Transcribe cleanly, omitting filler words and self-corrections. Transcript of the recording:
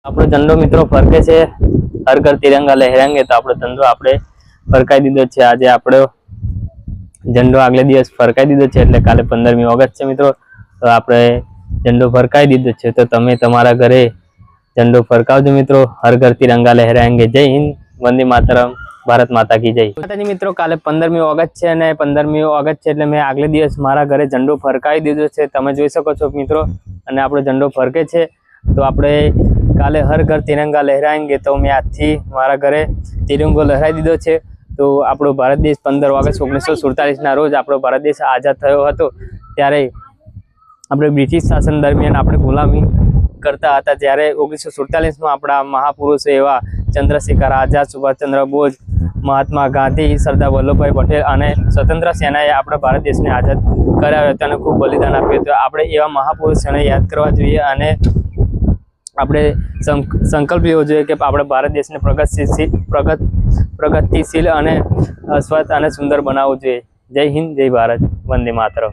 આપણો ઝંડો મિત્રો ફરકે છે, હર ઘર તિરંગા લહેરાંગે. તો આપણો ઝંડો આપણે ફરકાઈ દીધો છે. આજે આપણો ઝંડો આગલે દિવસ ફરકાઈ દીધો છે, એટલે કાલે 15મી ઓગસ્ટ છે મિત્રો. તો આપણે ઝંડો ફરકાઈ દીધો છે, તો તમે તમારા ઘરે ઝંડો ફરકાવજો મિત્રો. હર ઘર તિરંગા લહેરાંગે. જય હિન્દ, વંદે માતરમ, ભારત માતા કી જય. માતાજી મિત્રો, કાલે 15મી ઓગસ્ટ છે અને 15મી ઓગસ્ટ છે એટલે મેં આગલે દિવસ મારા ઘરે ઝંડો ફરકાવી દીધો છે. તમે જોઈ શકો છો મિત્રો, અને આપણો ઝંડો ફરકે છે. તો આપણે કાલે હર ઘર તિરંગા લહેરાएंगे. તો મેં આજથી મારા ઘરે તિરંગો લહેરાવી દીધો છે. તો આપણો ભારત દેશ 15 ઓગસ્ટ 1947ના રોજ આપણો ભારત દેશ આઝાદ થયો હતો. ત્યારે આપણે બ્રિટિશ શાસન દરમિયાન આપણે ગુલામી કરતા હતા. ત્યારે 1947માં આપણા મહાપુરુષો એવા ચંદ્રશેખર આઝાદ, સુભાષચંદ્ર બોઝ, મહાત્મા ગાંધી, સરદાર વલ્લભભાઈ પટેલ અને સ્વતંત્ર સેનાએ આપણા ભારત દેશને આઝાદ કરાવ્યો હતો અને ખૂબ બલિદાન આપ્યું હતું. આપણે એવા મહાપુરુષોને યાદ કરવા જોઈએ અને આપણે સંકલ્પ લેવો જોઈએ કે આપણે ભારત દેશને પ્રગતિશીલ અને સ્વચ્છ અને સુંદર બનાવવું જોઈએ. જય હિન્દ, જય ભારત, વંદે માતરમ.